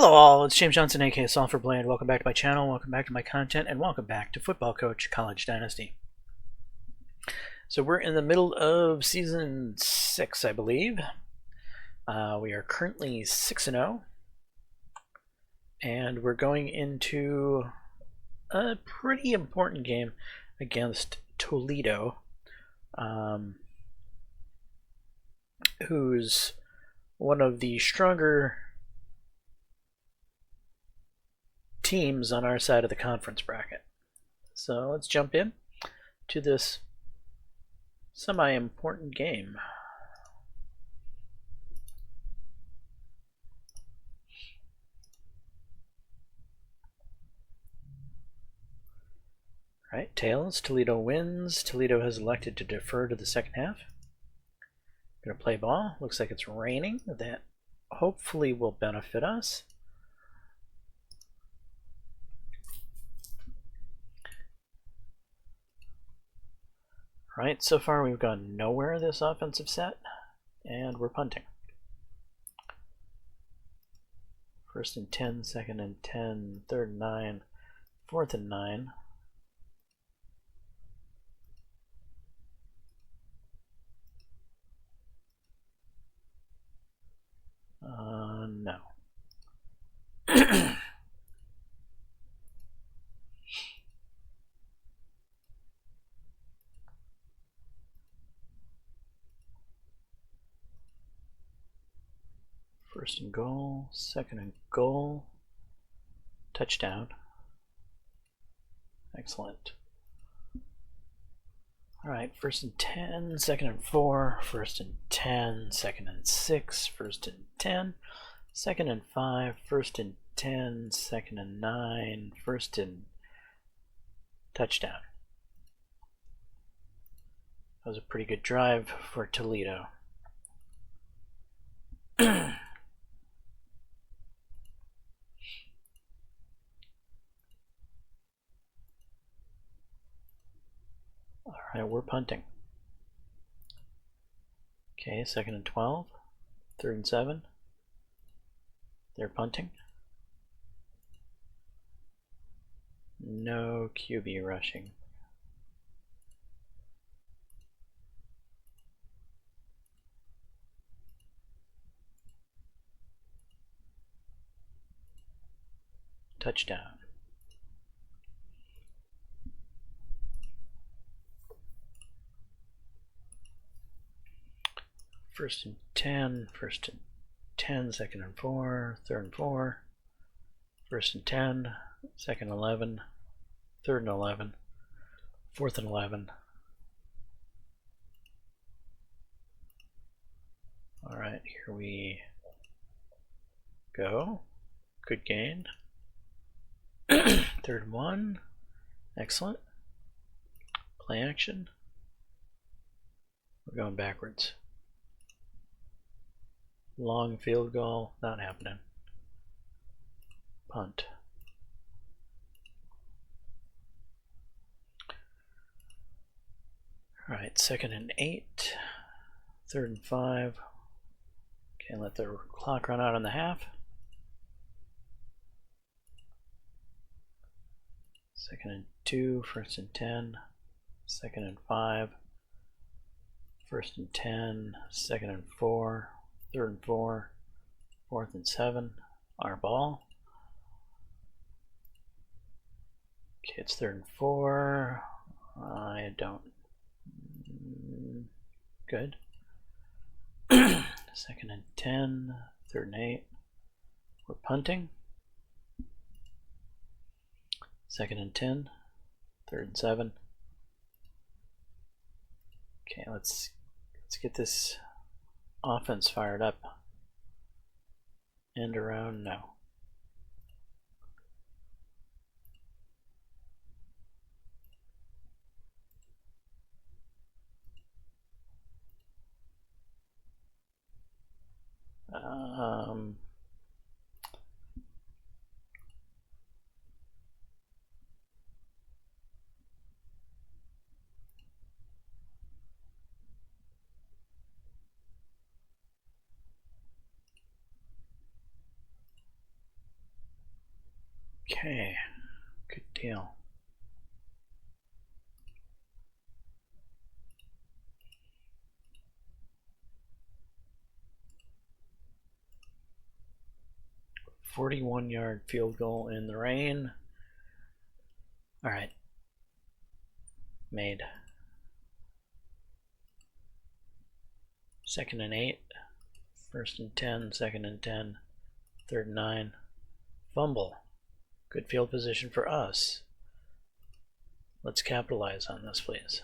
Hello all, it's James Johnson, aka Sulphur Blade. Welcome back to my channel, welcome back to my content, and welcome back to Football Coach College Dynasty. So we're in the middle of Season 6, I believe. We are currently 6-0. And we're going into a pretty important game against Toledo, who's one of the stronger teams on our side of the conference bracket. So let's jump in to this semi-important game. Alright, tails. Toledo wins. Toledo has elected to defer to the second half. Gonna play ball. Looks like it's raining. That hopefully will benefit us. Right, so far we've gone nowhere this offensive set, and we're punting. First and 10, second and 10, third and 9, fourth and 9. No. First and goal, second and goal, touchdown. Excellent. Alright, first and 10, second and 4, first and 10, second and 6, first and 10, second and 5, first and 10, second and 9, first and touchdown. That was a pretty good drive for Toledo. Alright, we're punting. Okay, second and 12, third and 7. They're punting. No QB rushing. Touchdown. First and 10, first and 10, second and 4, third and 4, first and 10, second and 11, third and 11, fourth and 11. Alright, here we go. Good gain. Third and 1. Excellent. Play action. We're going backwards. Long field goal, not happening. Punt. Alright, second and 8, third and 5. Okay, let the clock run out on the half. Second and 2, first and 10, second and 5, first and 10, second and 4, third and 4, fourth and 7, our ball. Okay, it's third and 4. I don't. Good. Second and 10, third and 8. We're punting. Second and 10, third and 7. Okay, let's get this offense fired up. End around, no. Okay, good deal. "41-yard field goal in the rain." All right, made. 2nd and 8, 1st and 10, 2nd and 10, 3rd and 9. Fumble. Good field position for us. Let's capitalize on this, please.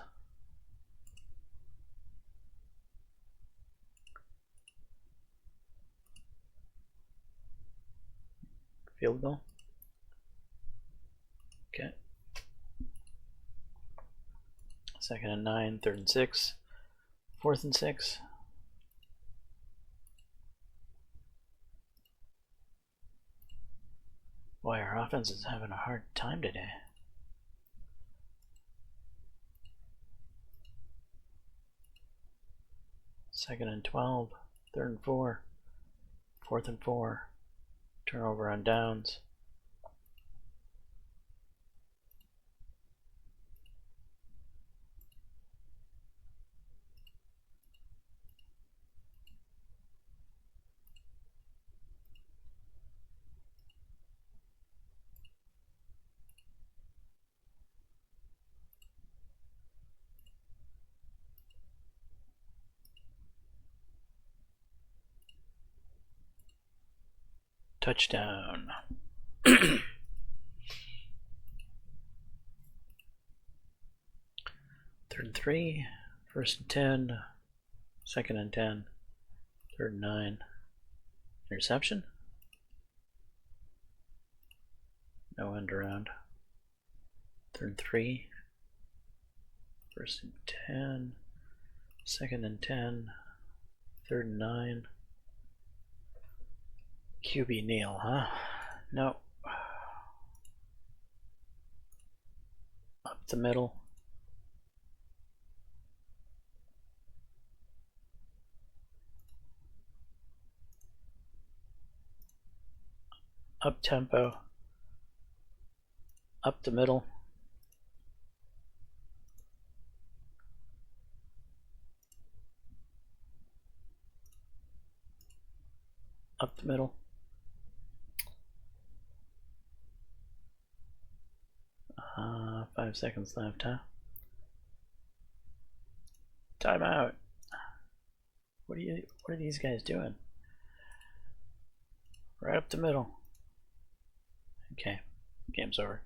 Field goal. Okay. 2nd and 9, 3rd and 6, 4th and 6. Boy, our offense is having a hard time today. Second and 12, 3rd and 4, 4th and 4. Turnover on downs. Touchdown. 3rd and 3, 1st and 10, 2nd and 10, 3rd and 9. Interception? No end around. 3rd and 3, 1st and 10, 2nd and 10, 3rd and 9. QB kneel, huh? No. Up the middle. Up tempo. Up the middle. Up the middle. Uh, 5 seconds left, huh? Timeout. What are these guys doing? Right up the middle. Okay, game's over.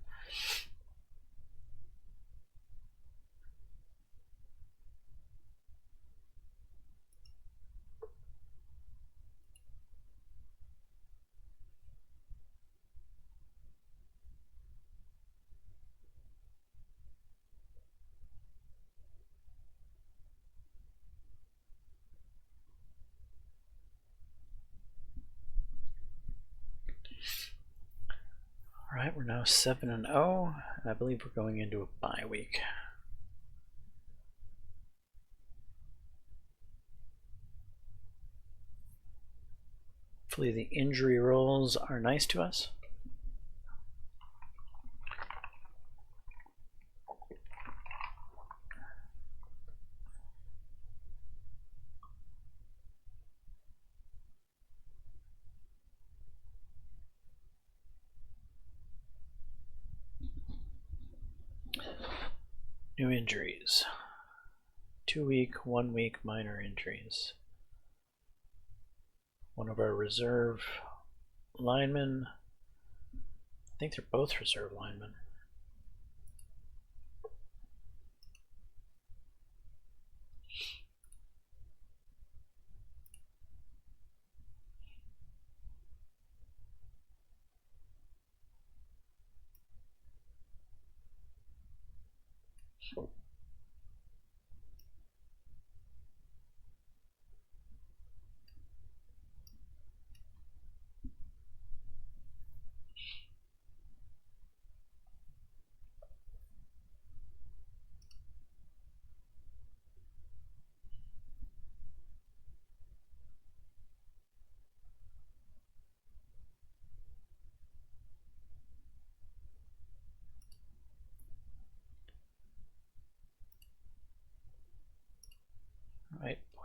Alright, we're now 7-0, and I believe we're going into a bye week. Hopefully the injury rolls are nice to us. New injuries. 2-week, 1-week minor injuries. One of our reserve linemen. I think they're both reserve linemen.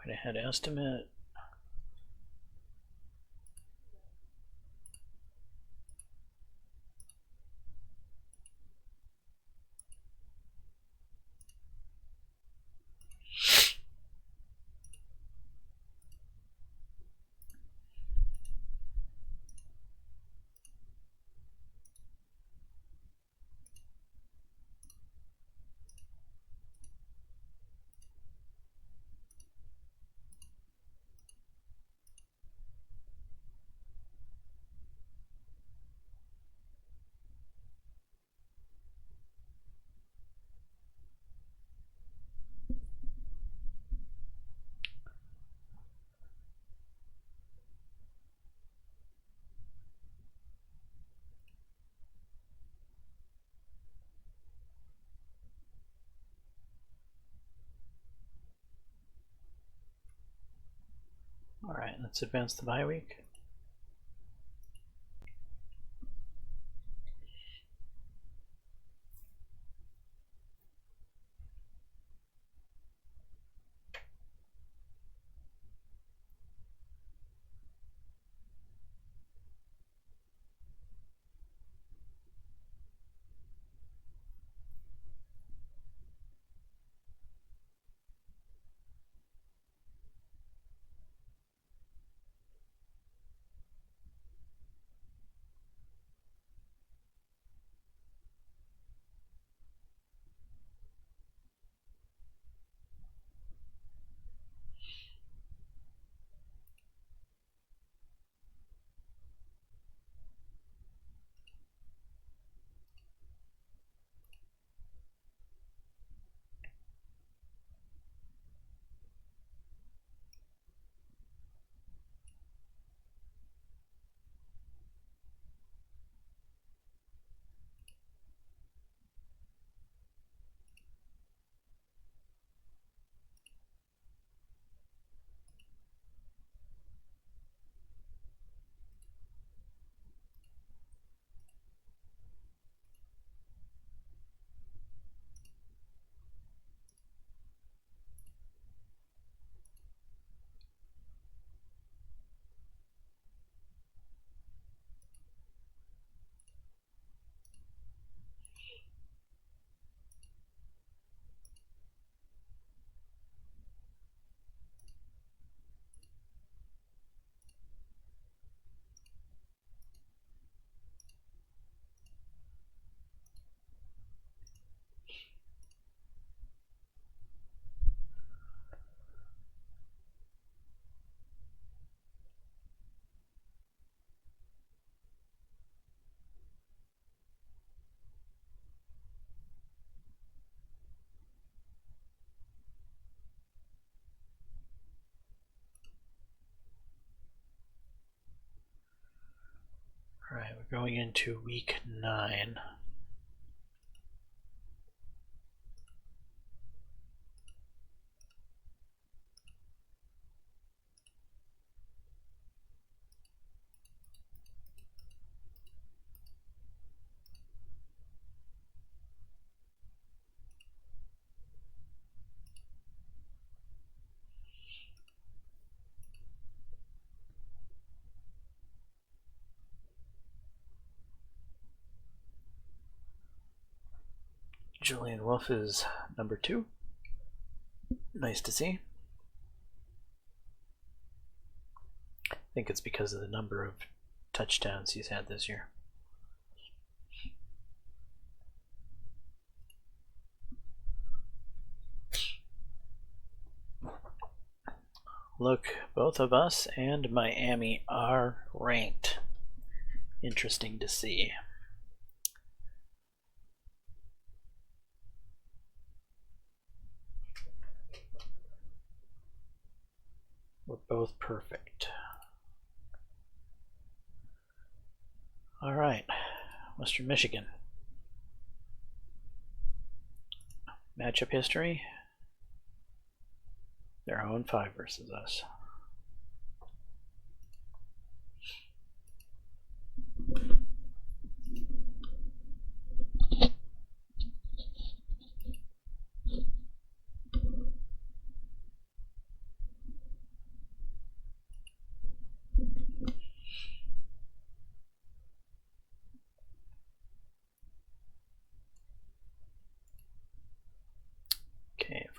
walking ahead estimate. All right, let's advance the bye week. All right, we're going into week 9. Julian Wolf is number 2. Nice to see. I think it's because of the number of touchdowns he's had this year. Look, both of us and Miami are ranked. Interesting to see. We're both perfect. All right, Western Michigan. Matchup history. They're 0-5 versus us.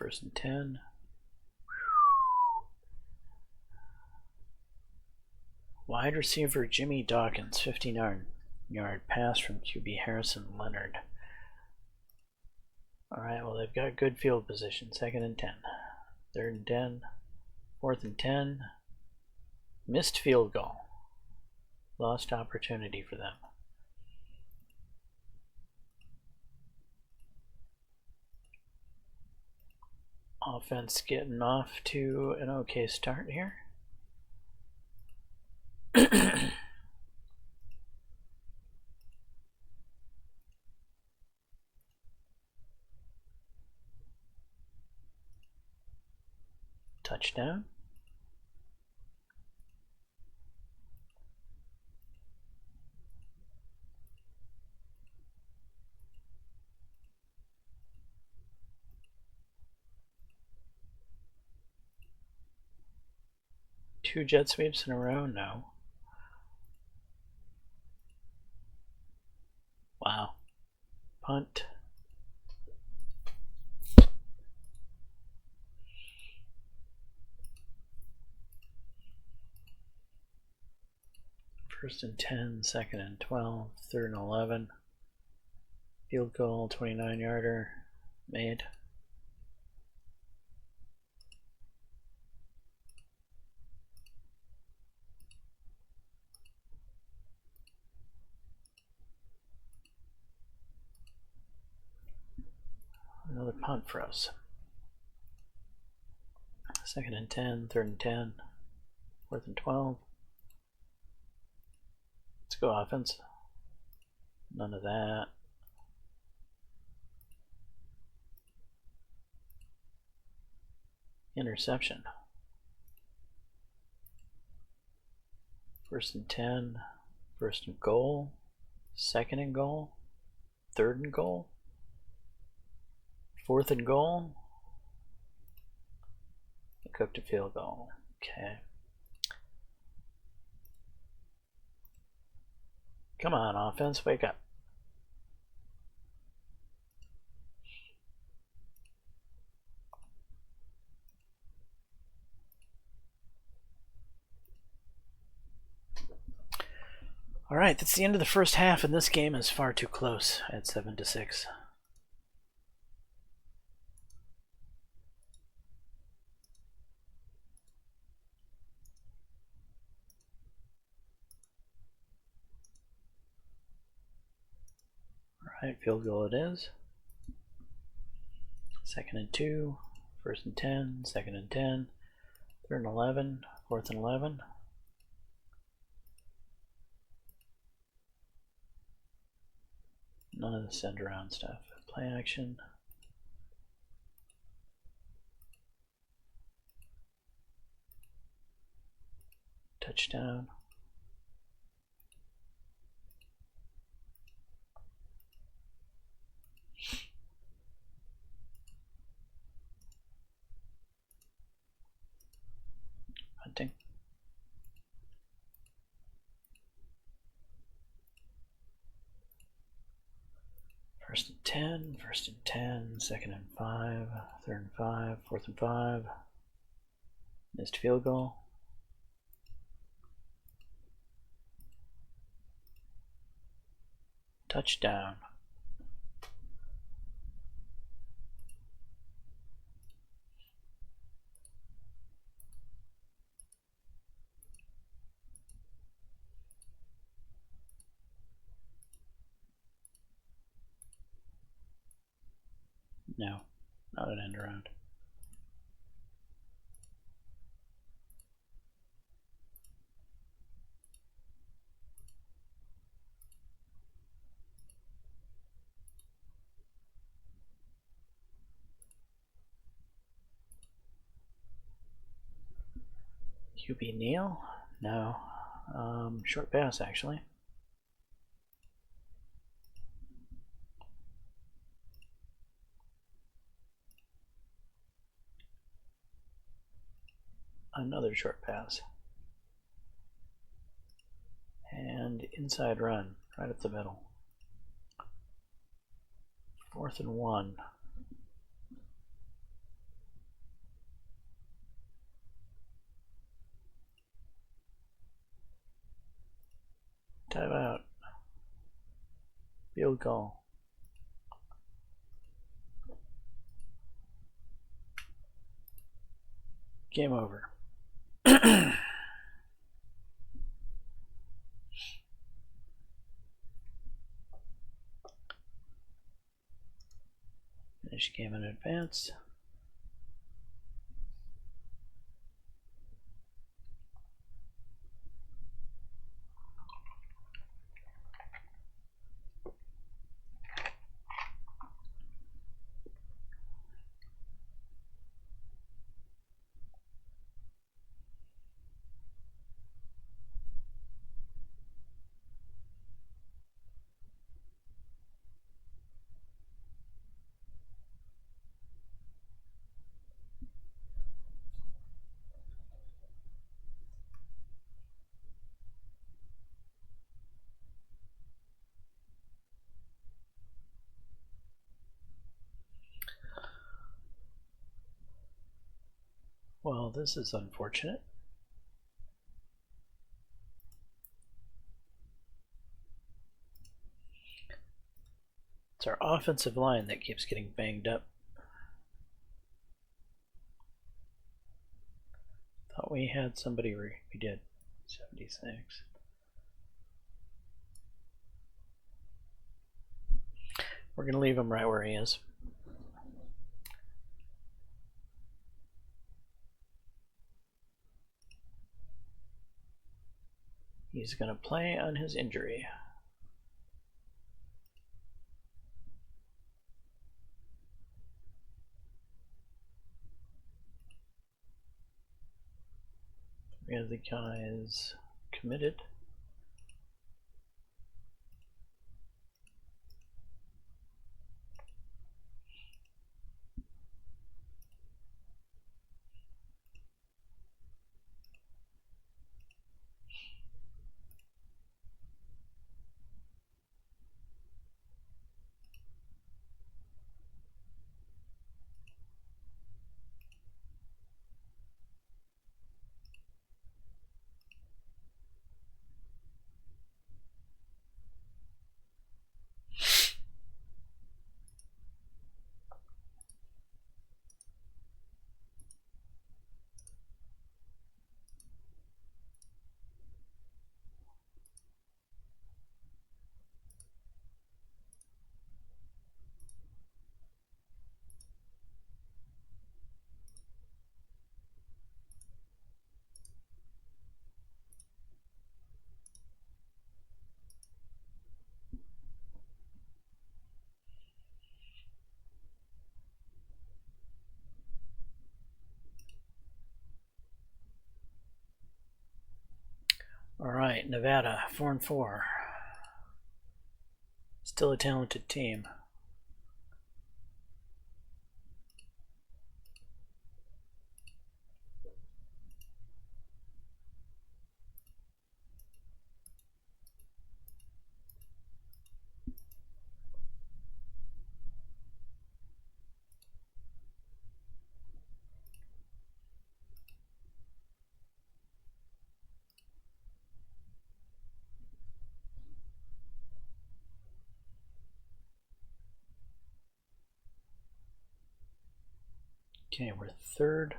First and 10. Wide receiver Jimmy Dawkins, 15-yard pass from QB Harrison Leonard. Alright, well, they've got good field position. 2nd and 10. 3rd and 10. 4th and 10. Missed field goal. Lost opportunity for them. Offense getting off to an okay start here. Touchdown. Two jet sweeps in a row? No. Wow. Punt. First and 10, 2nd and 12, 3rd and 11. Field goal, 29-yarder, made. Another punt for us. 2nd and 10, 3rd and 10, 4th and 12. Let's go offense. None of that. Interception. 1st and 10, 1st and goal, 2nd and goal, 3rd and goal, 4th and goal. Cooked a field goal. Okay. Come on, offense, wake up. All right, that's the end of the first half, and this game is far too close at 7-6. All right, field goal it is. 2nd and 2, 1st and 10, 2nd and 10, 3rd and 11, 4th and 11. None of the send around stuff. Play action. Touchdown. Hunting. First and 10, 1st and 10, 2nd and 5, 3rd and 5, 4th and 5. Missed field goal. Touchdown. No, not an end around. QB Neal? No. Short pass, actually. Another short pass. And inside run, right up the middle. 4th and 1. Timeout. Field goal. Game over. Finish game in advance. Well, this is unfortunate. It's our offensive line that keeps getting banged up. Thought we had somebody, we did. 76. We're going to leave him right where he is. He's going to play on his injury. Three of the guys committed. All right, Nevada, 4-4. Still a talented team. Okay, we're third.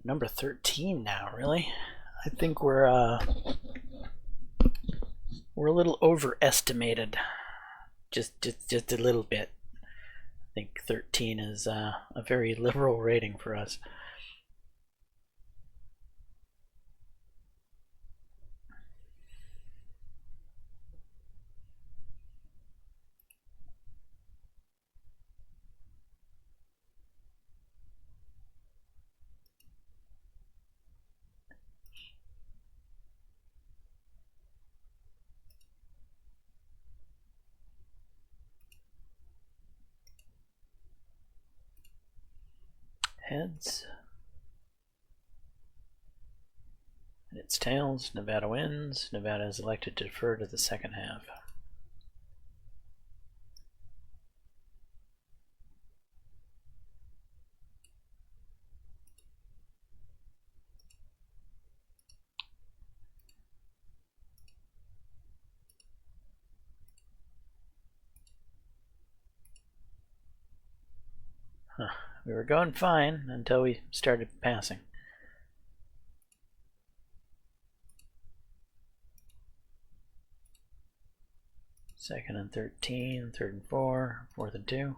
Number 13 now, really? I think we're a little overestimated. Just a little bit. I think 13 is a very liberal rating for us. Heads. And it's tails. Nevada wins. Nevada is elected to defer to the second half. Huh. We were going fine until we started passing. Second and 13, third and 4, fourth and 2.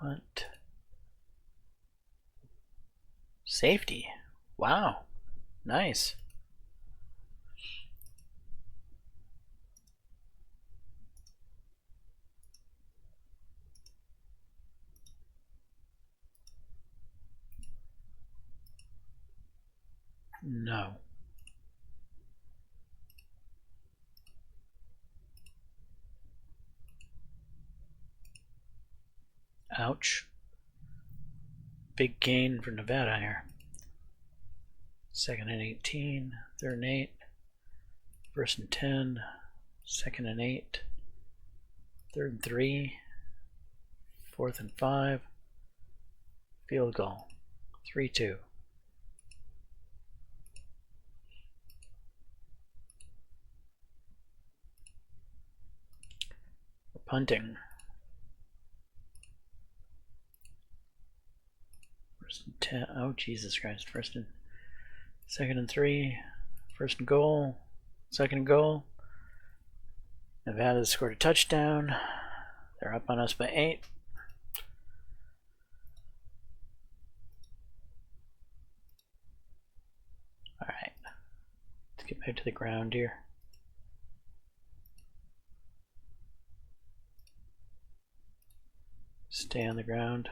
Punt. Safety. Wow. Nice. No. Ouch. Big gain for Nevada here. Second and 18, third and 8, first and 10, second and 8, third and 3, fourth and 5, field goal, 3-2. We're punting. First and 10, oh Jesus Christ, second and 3, first and goal, second and goal. Nevada scored a touchdown. They're up on us by 8. Alright, let's get back to the ground here. Stay on the ground.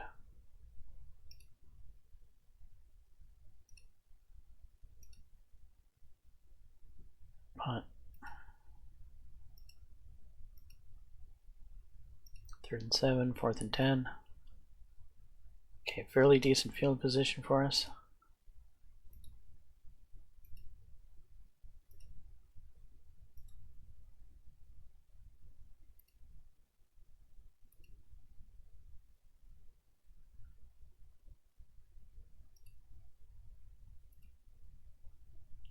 Punt. Third and 7, fourth and 10. Okay, fairly decent field position for us.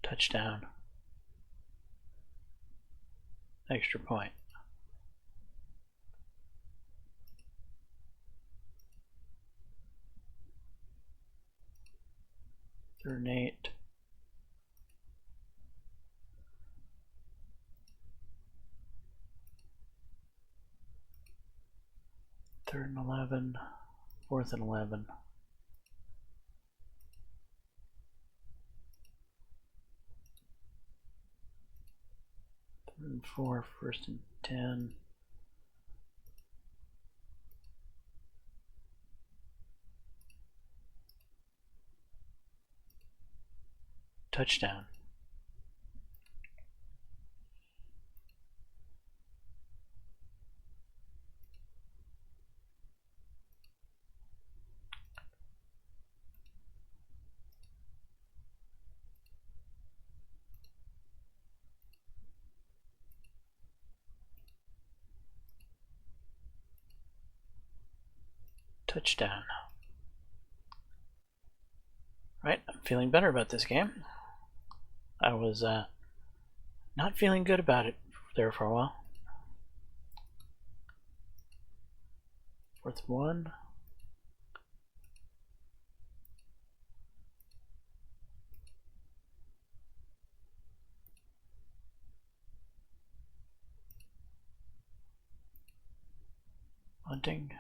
Touchdown. Extra point. Third and 8. Third and 11. Fourth and 11. Third and 4. First and 10. Touchdown. Touchdown. Right, I'm feeling better about this game. I was not feeling good about it there for a while. Fourth and 1. Hunting.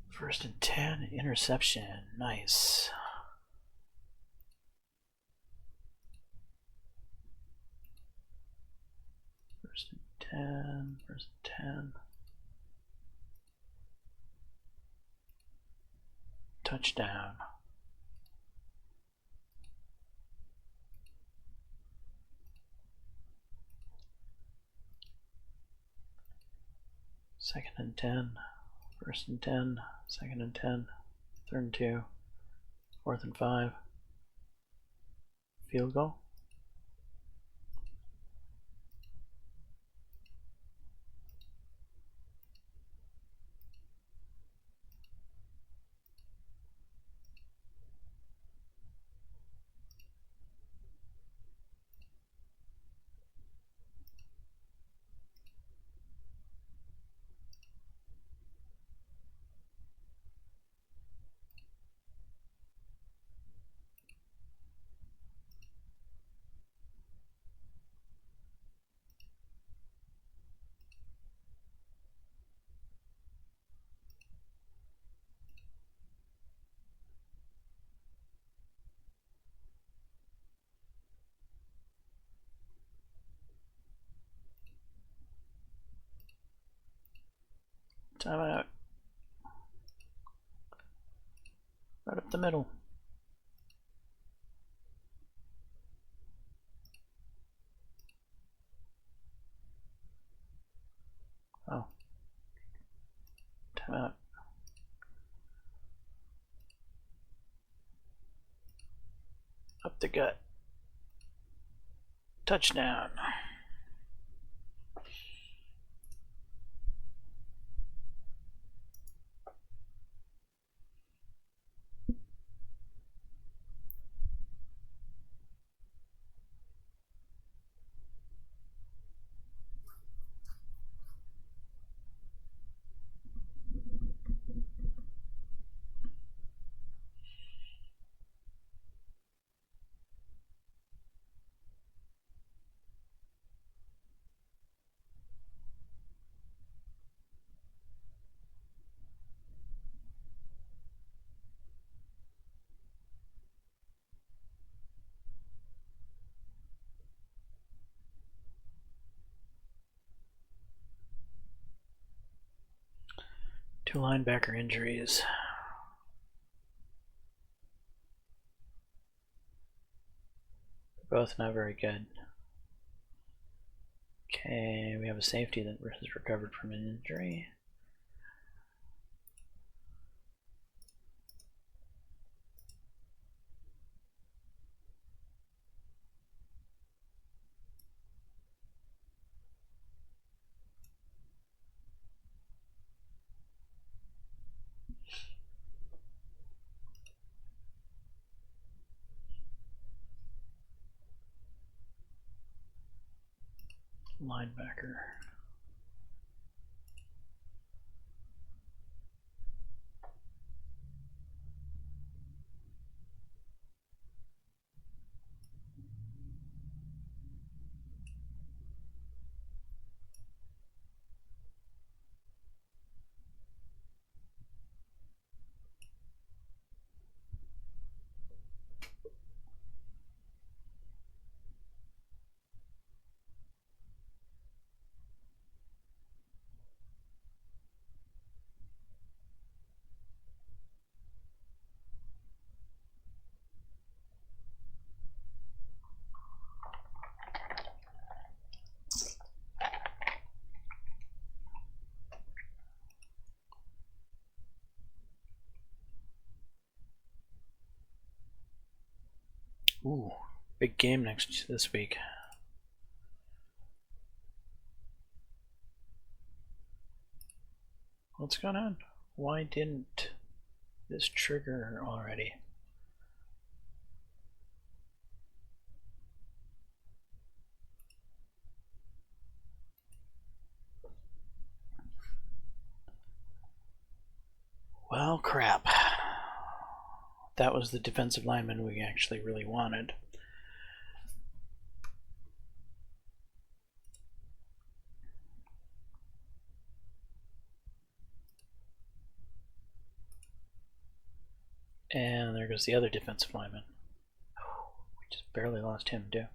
First and 10, interception. Nice. First and 10, first and 10. Touchdown. Second and 10, first and 10, second and 10, third and 2, fourth and 5. Field goal. Time out. Right up the middle. Oh. Time out. Up the gut. Touchdown. Two linebacker injuries. Both not very good. Okay, we have a safety that has recovered from an injury. Linebacker. Ooh, big game this week. What's going on? Why didn't this trigger already? Well, crap. That was the defensive lineman we actually really wanted. And there goes the other defensive lineman. Oh, we just barely lost him too.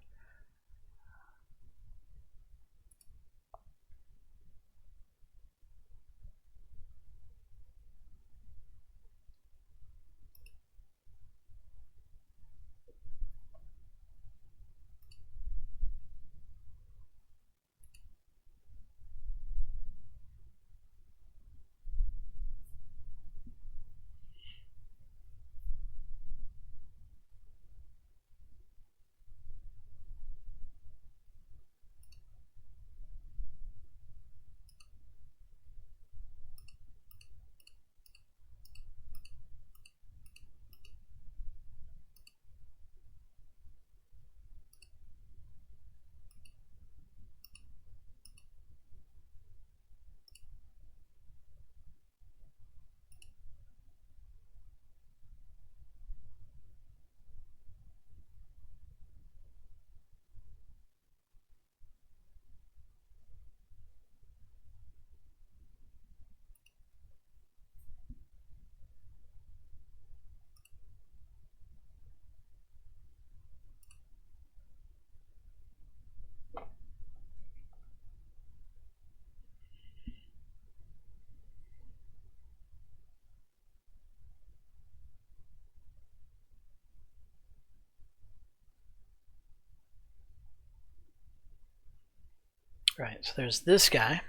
Right, so there's this guy.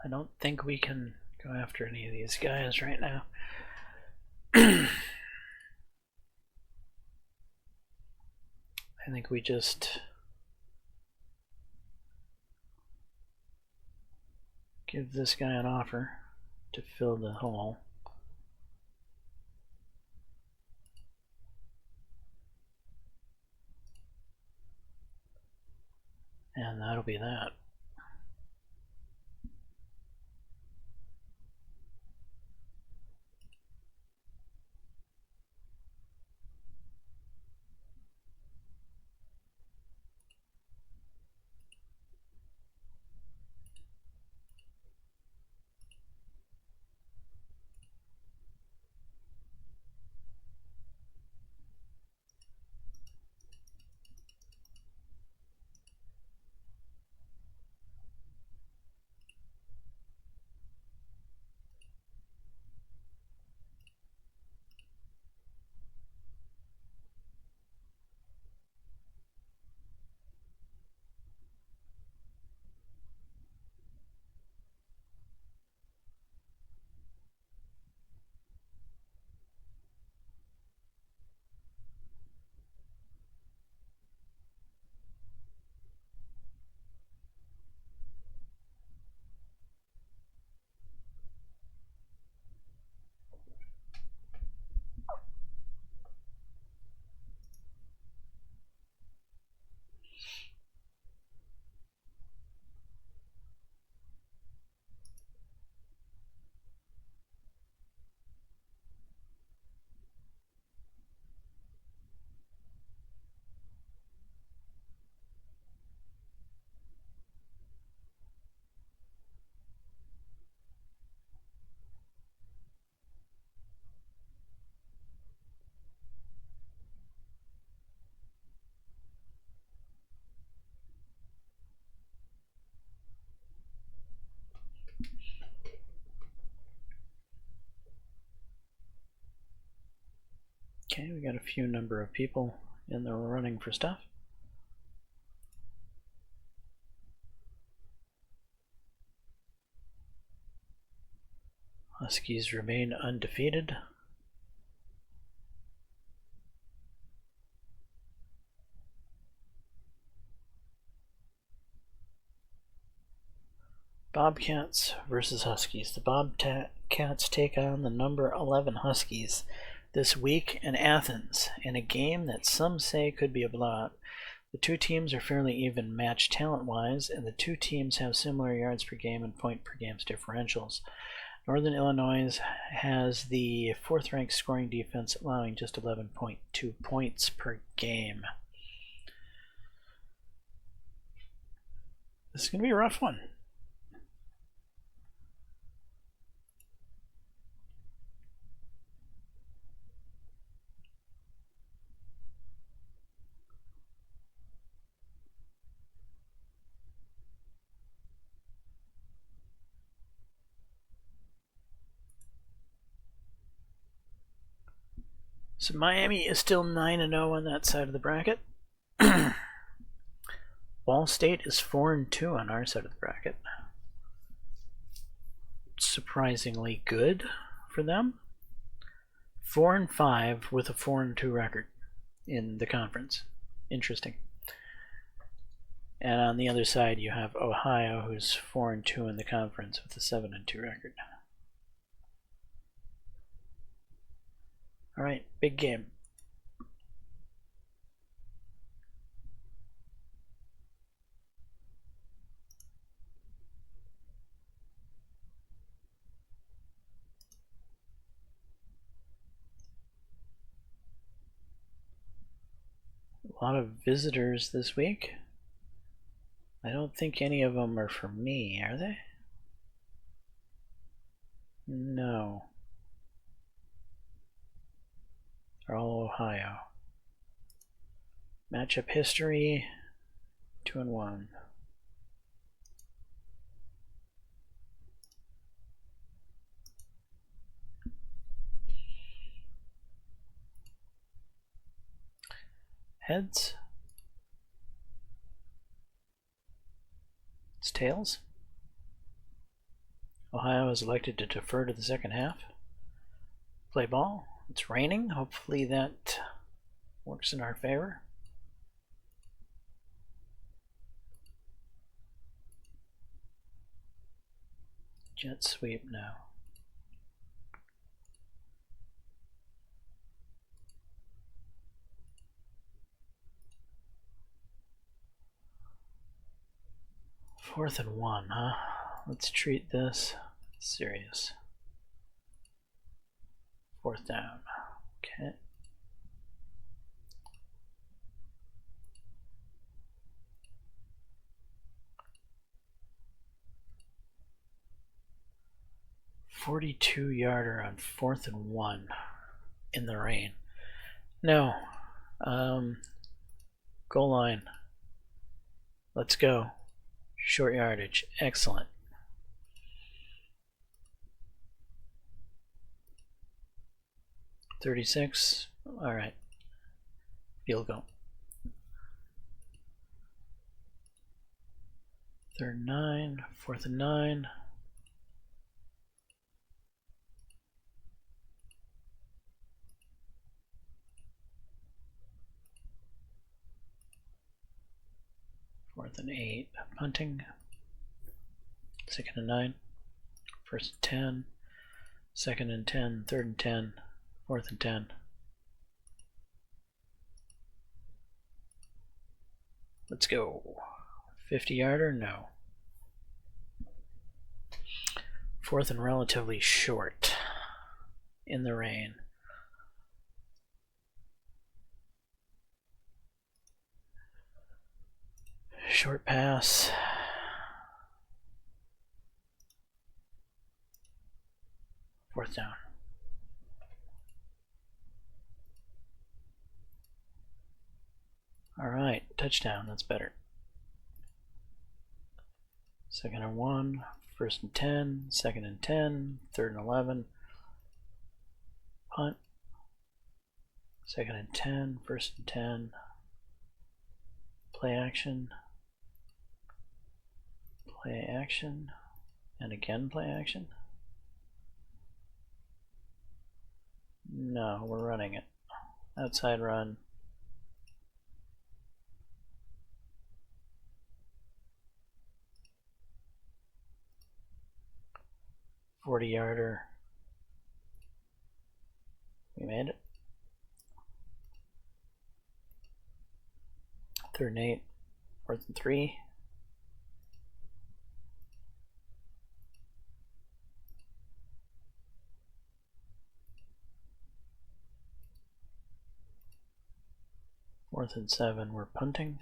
I don't think we can go after any of these guys right now. I think we just give this guy an offer to fill the hole. And that'll be that. Okay, we got a few number of people in the running for stuff. Huskies remain undefeated. Bobcats versus Huskies. The Bobcats take on the number 11 Huskies this week in Athens in a game that some say could be a blowout. The two teams are fairly even matched talent-wise, and the two teams have similar yards per game and point per game differentials. Northern Illinois has the fourth-ranked scoring defense, allowing just 11.2 points per game. This is going to be a rough one. So Miami is still 9-0 on that side of the bracket. Ball State is 4-2 on our side of the bracket. Surprisingly good for them. 4-5 with a 4-2 record in the conference. Interesting. And on the other side, you have Ohio, who's 4-2 in the conference with a 7-2 record. All right, big game. A lot of visitors this week. I don't think any of them are for me, are they? No. They're all Ohio. Matchup history, 2-1. Heads. It's tails. Ohio is elected to defer to the second half. Play ball. It's raining. Hopefully that works in our favor. Jet sweep now. Fourth and 1, huh? Let's treat this serious. Fourth down. Okay. "42-yarder on 4th and 1 in the rain." No. Goal line. Let's go. Short yardage. Excellent. "36. All right. Field goal. 3rd and 9. 4th and 9. Fourth and 8. Punting. 2nd and 9. 1st and 10. 2nd and 10. 3rd and 10. 4th and 10. Let's go. 50-yarder? No. 4th and relatively short in the rain. Short pass. Fourth down. All right, touchdown. That's better. 2nd and 1. 1st and 10. 2nd and 10. 3rd and 11. Punt. 2nd and 10. 1st and 10. Play action. Play action. And again play action. No, we're running it. Outside run. "40-yarder. We made it. 3rd and 8. 4th and 3. Fourth and 7, we're punting.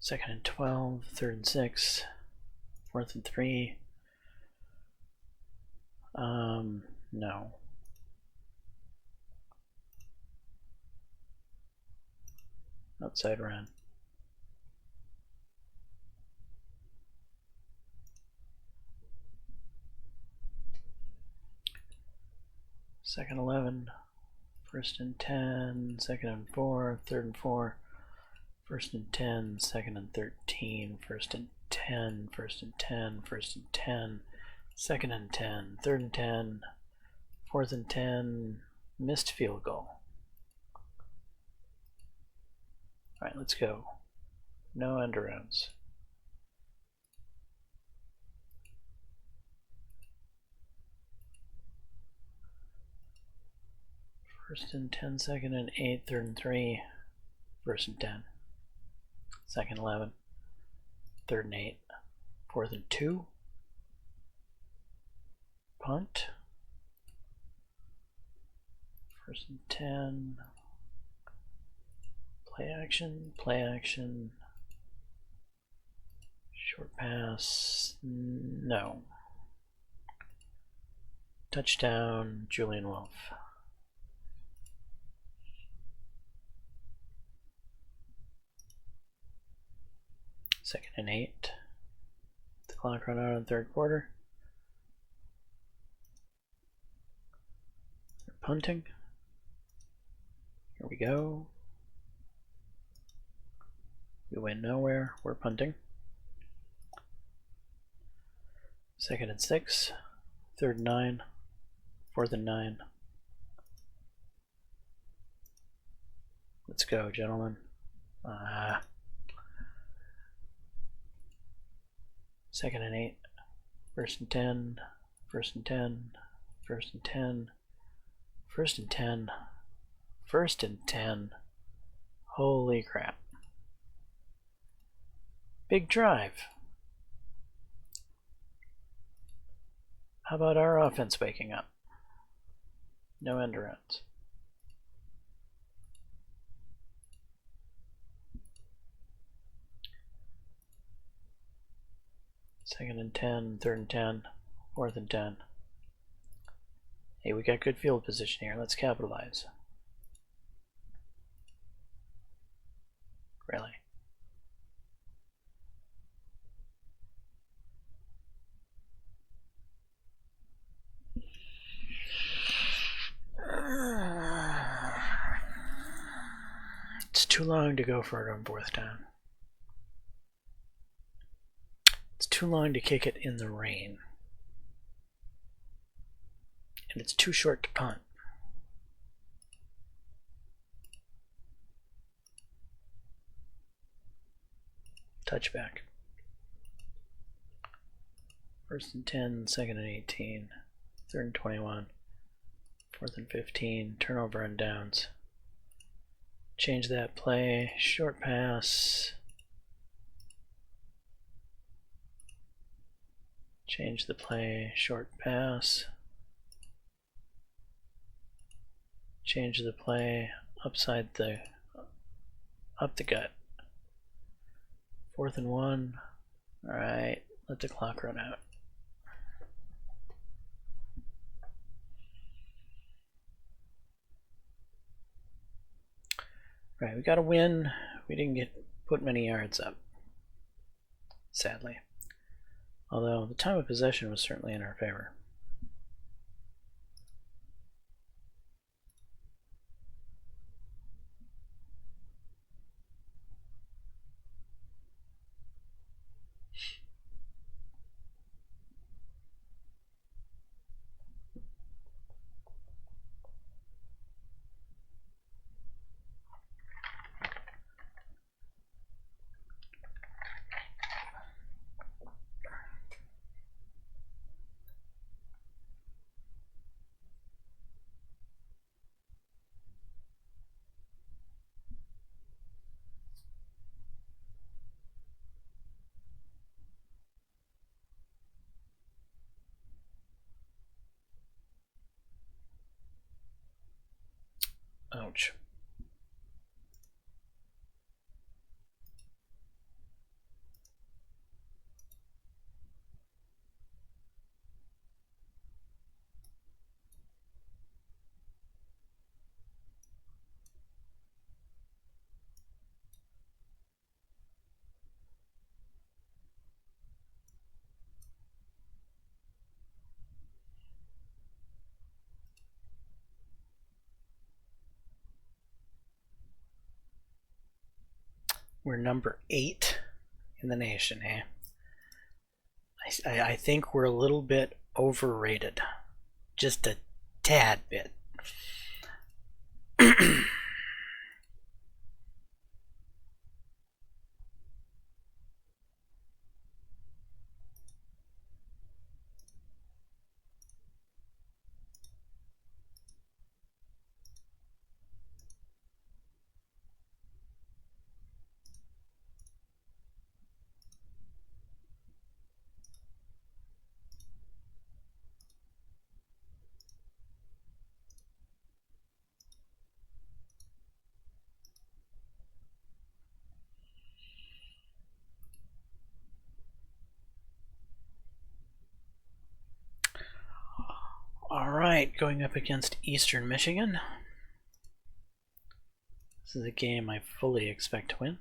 2nd and 12, 3rd and 6, 4th and 3. No. Outside run. second 11, first and 10, second and 4, third and 4, first and 10, second and 13, first and 10, first and 10, first and 10, second and 10, third and 10, fourth and 10, missed field goal. All right, let's go. No end arounds. First and 10, second and 8, third and 3, first and 10, second 11, third and 8, fourth and 2, punt, first and 10, play action, short pass, no. Touchdown, Julian Wolf. Second and 8. The clock run out in the third quarter. They're punting. Here we go. We went nowhere. We're punting. Second and 6. Third and 9. Fourth and 9. Let's go, gentlemen. Second and 8. First and 10. First and 10. First and 10. First and 10. First and 10. Holy crap. Big drive. How about our offense waking up? No end arounds. Second and 10, third and 10, fourth and 10. Hey, we got good field position here. Let's capitalize. Really? It's too long to go for it on fourth down. It's too long to kick it in the rain. And it's too short to punt. Touchback. First and 10, second and 18, third and 21, fourth and 15, turnover and downs. Change that play, short pass. Change the play, short pass. Change the play, up the gut. Fourth and 1. Alright, let the clock run out. Right, we got a win. We didn't put many yards up, sadly. Although the time of possession was certainly in our favor. Ouch. We're number 8 in the nation, eh? I think we're a little bit overrated. Just a tad bit. All right, going up against Eastern Michigan. This is a game I fully expect to win.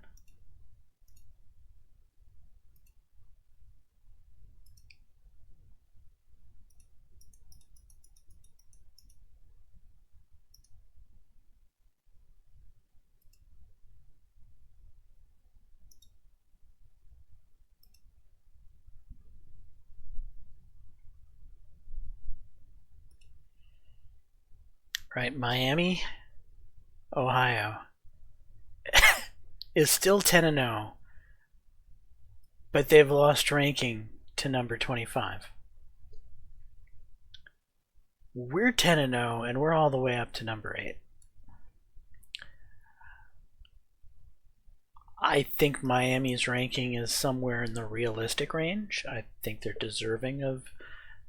Right, Miami, Ohio is still 10-0, but they've lost ranking to number 25. We're 10-0, and we're all the way up to number 8. I think Miami's ranking is somewhere in the realistic range. I think they're deserving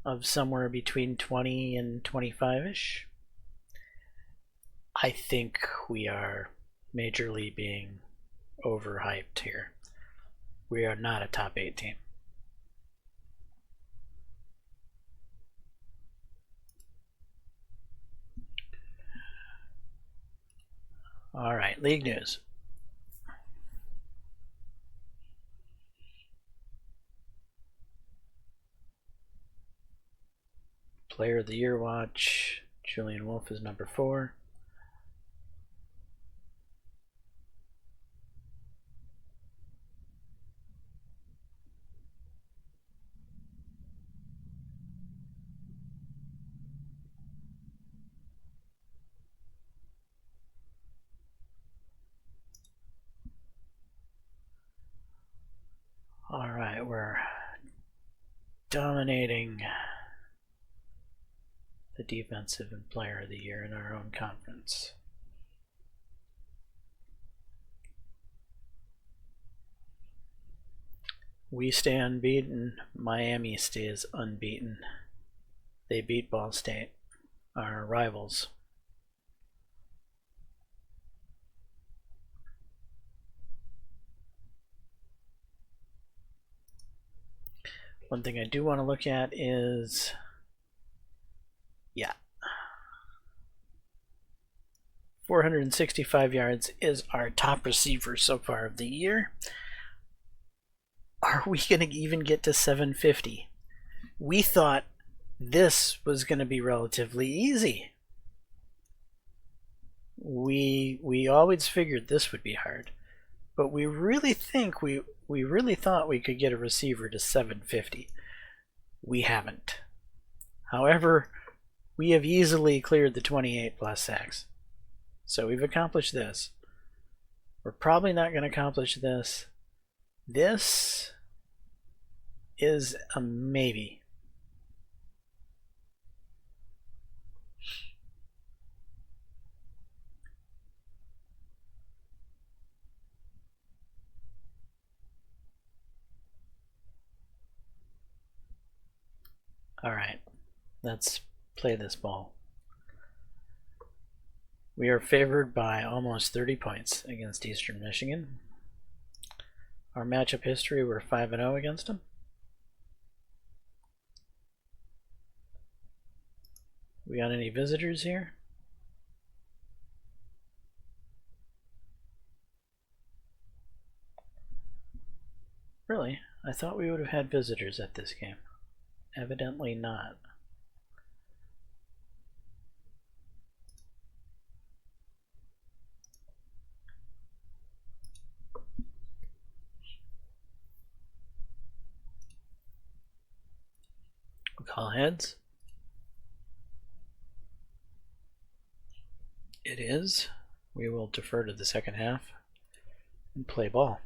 of somewhere between 20 and 25-ish. I think we are majorly being overhyped here. We are not a top 8 team. All right, league news. Player of the Year watch. Julian Wolf is number 4. All right, we're dominating the defensive and player of the year in our own conference. We stay unbeaten. Miami stays unbeaten. They beat Ball State, our rivals. One thing I do want to look at is, 465 yards is our top receiver so far of the year. Are we going to even get to 750? We thought this was going to be relatively easy. We always figured this would be hard, but we really think we really thought we could get a receiver to 750. We haven't. However, we have easily cleared the 28 plus sacks. So we've accomplished this. We're probably not going to accomplish this. This is a maybe. All right, let's play this ball. We are favored by almost 30 points against Eastern Michigan. Our matchup history, we're 5-0 against them. We got any visitors here? Really? I thought we would have had visitors at this game. Evidently not. Call heads. It is. We will defer to the second half and play ball.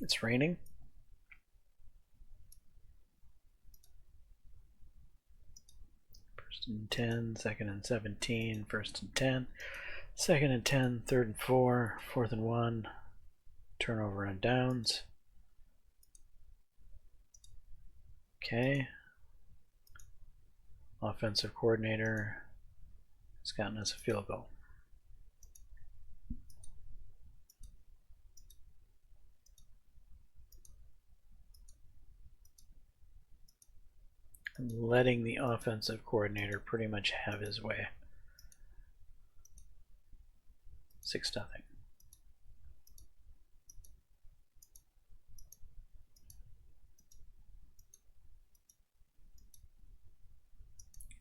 It's raining. First and 10, second and 17, first and 10, second and 10, third and 4, fourth and 1, turnover on downs. Okay. Offensive coordinator has gotten us a field goal. And letting the offensive coordinator pretty much have his way. 6-0.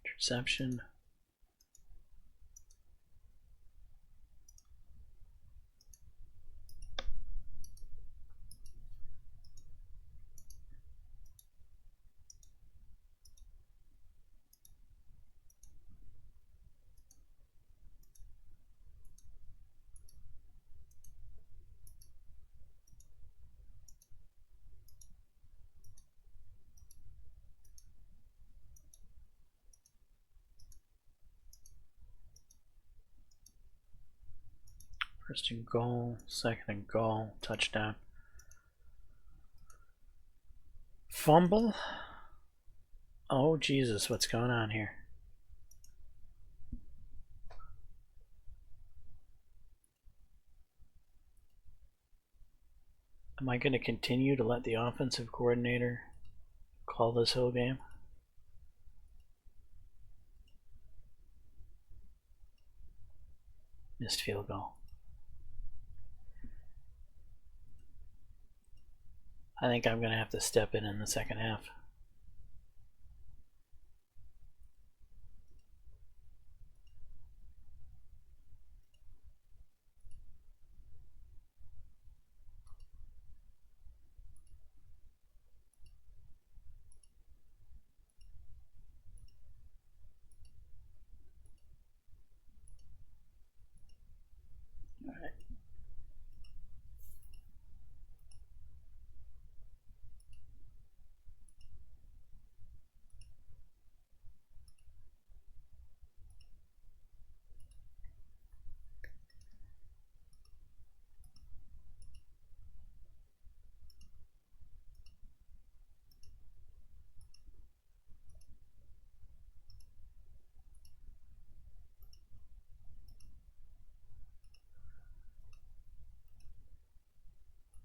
Interception. First and goal, second and goal, touchdown. Fumble? Oh Jesus, what's going on here? Am I going to continue to let the offensive coordinator call this whole game? Missed field goal. I think I'm going to have to step in the second half. All right.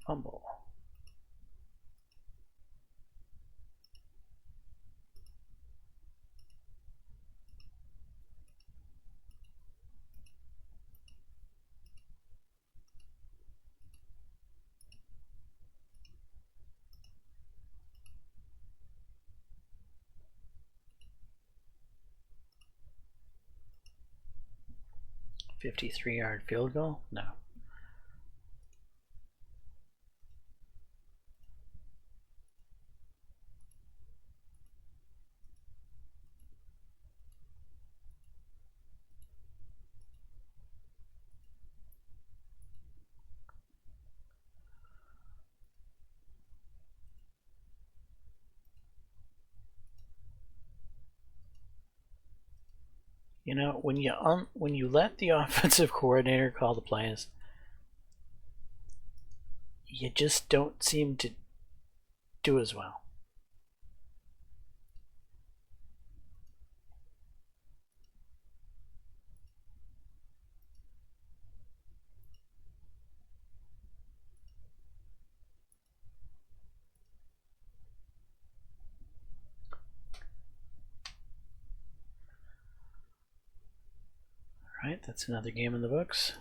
Fumble. $53-yard field goal? No. You know, when you let the offensive coordinator call the plays, you just don't seem to do as well. All right, that's another game in the books.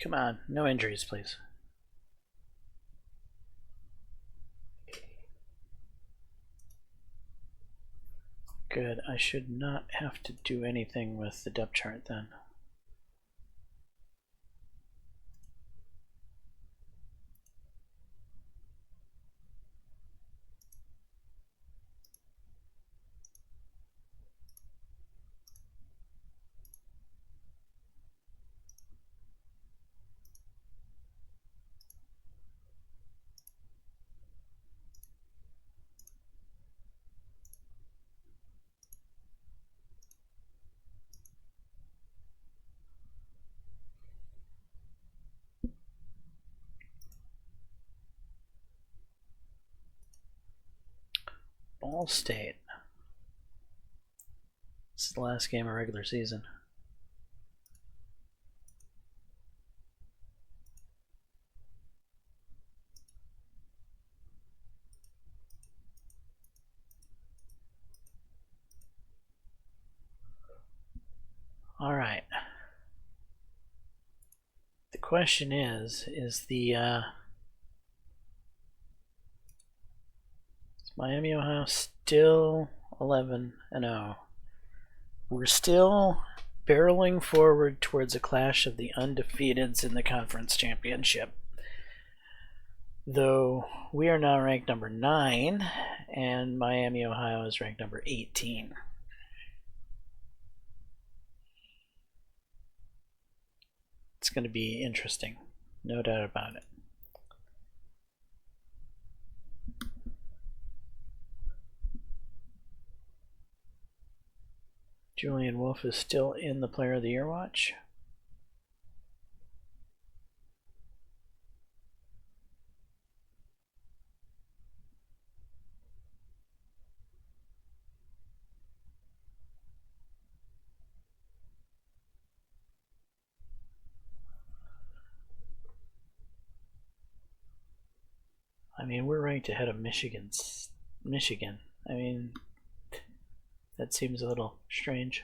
Come on, no injuries, please. Good, I should not have to do anything with the depth chart then. Ball State. This is the last game of regular season. All right. The question is Miami, Ohio still 11-0? We're still barreling forward towards a clash of the undefeateds in the conference championship. Though we are now ranked number 9, and Miami, Ohio is ranked number 18. It's going to be interesting, no doubt about it. Julian Wolf is still in the Player of the Year watch. I mean, we're ranked ahead of Michigan. I mean, that seems a little strange.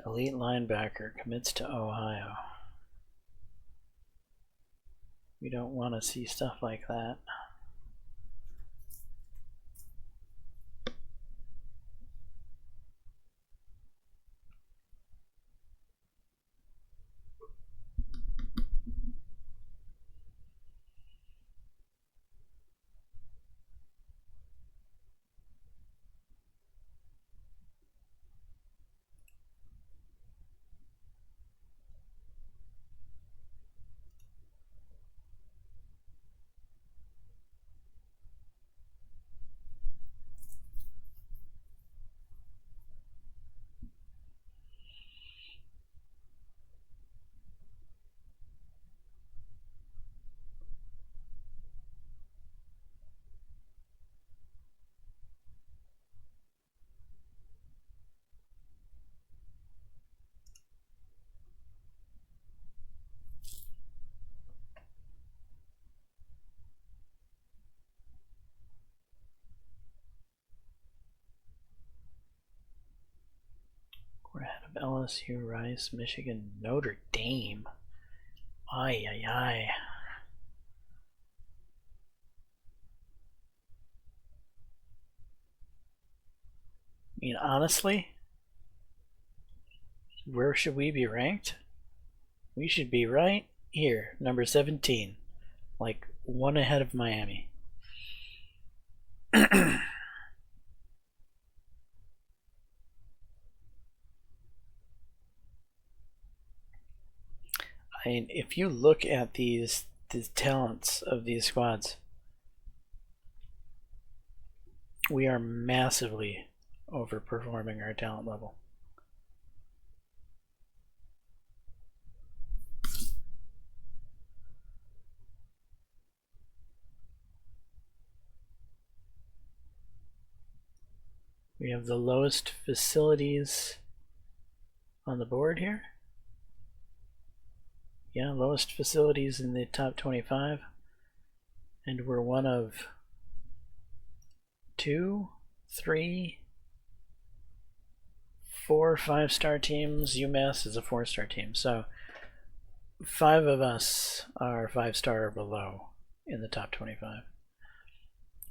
Elite linebacker commits to Ohio. We don't want to see stuff like that. We're ahead of LSU, Rice, Michigan, Notre Dame. Ay, ay, ay. I mean, honestly, where should we be ranked? We should be right here, number 17, like one ahead of Miami. I mean, if you look at the talents of these squads, we are massively overperforming our talent level. We have the lowest facilities on the board here. Yeah, lowest facilities in the top 25. And we're one of 2, 3, 4 5-star teams. UMass is a 4-star team. So 5 of us are 5-star or below in the top 25.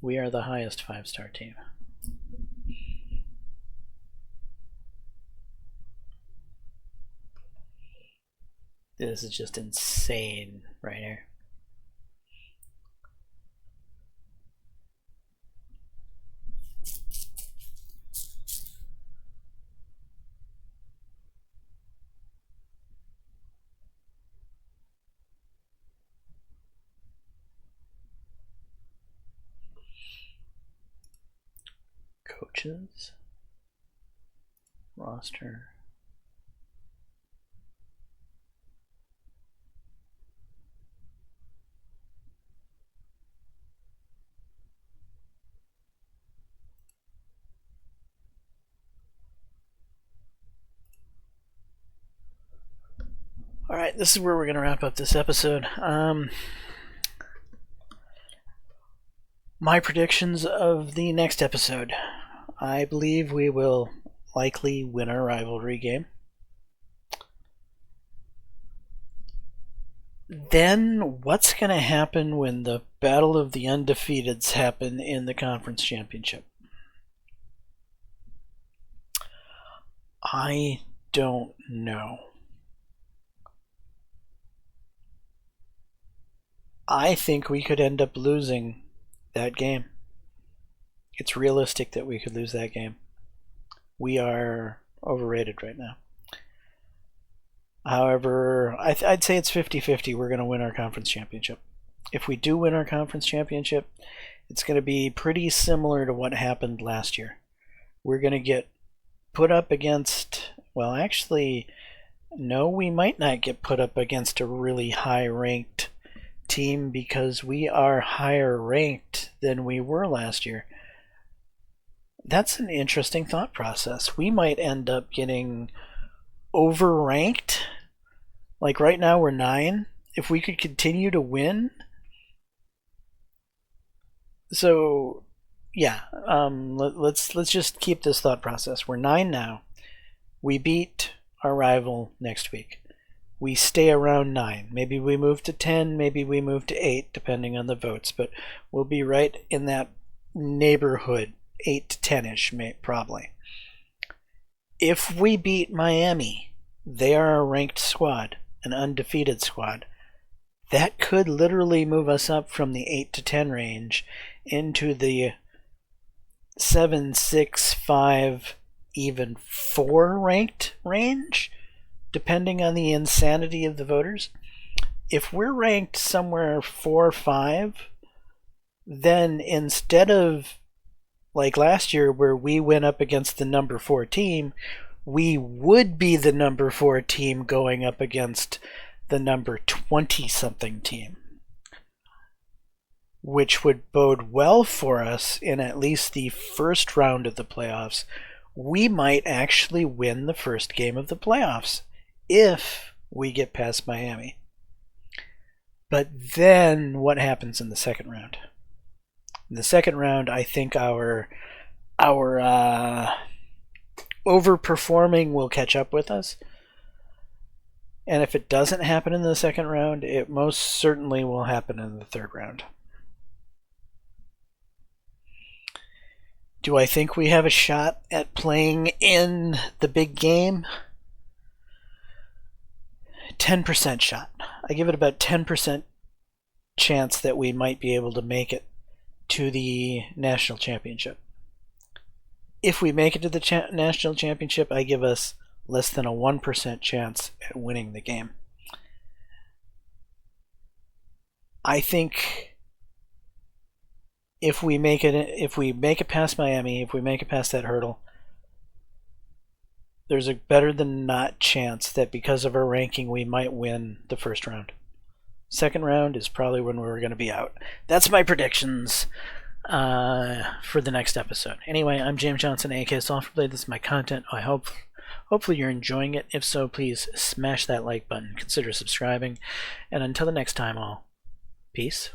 We are the highest 5-star team. This is just insane right here. Coaches, roster. All right, this is where we're going to wrap up this episode. My predictions of the next episode. I believe we will likely win our rivalry game. Then what's going to happen when the Battle of the Undefeateds happen in the conference championship? I don't know. I think we could end up losing that game. It's realistic that we could lose that game. We are overrated right now. However, I'd say it's 50-50 we're going to win our conference championship. If we do win our conference championship, it's going to be pretty similar to what happened last year. We're going to get put up against, well, actually, no, we might not get put up against a really high-ranked team because we are higher ranked than we were last year. That's an interesting thought process. We might end up getting overranked. Like right now we're 9. If we could continue to win. So yeah, let's just keep this thought process. We're 9 now. We beat our rival next week. We stay around 9. Maybe we move to 10, maybe we move to 8, depending on the votes, but we'll be right in that neighborhood, 8 to 10-ish, probably. If we beat Miami, they are a ranked squad, an undefeated squad. That could literally move us up from the 8 to 10 range into the 7, 6, 5, even 4 ranked range, depending on the insanity of the voters. If we're ranked somewhere 4 or 5, then instead of like last year where we went up against the number 4 team, we would be the number 4 team going up against the number 20-something team, which would bode well for us in at least the first round of the playoffs. We might actually win the first game of the playoffs if we get past Miami. But then what happens in the second round? In the second round, I think our overperforming will catch up with us. And if it doesn't happen in the second round, it most certainly will happen in the third round. Do I think we have a shot at playing in the big game? 10% shot. I give it about 10% chance that we might be able to make it to the national championship. If we make it to the national championship, I give us less than a 1% chance at winning the game. I think if we make it past Miami, if we make it past that hurdle, there's a better than not chance that because of our ranking we might win the first round. Second round is probably when we're going to be out. That's my predictions. for the next episode. Anyway, I'm James Johnson, aka Software. This is my content. Hopefully you're enjoying it. If so, please smash that like button. Consider subscribing. And until the next time, all, peace.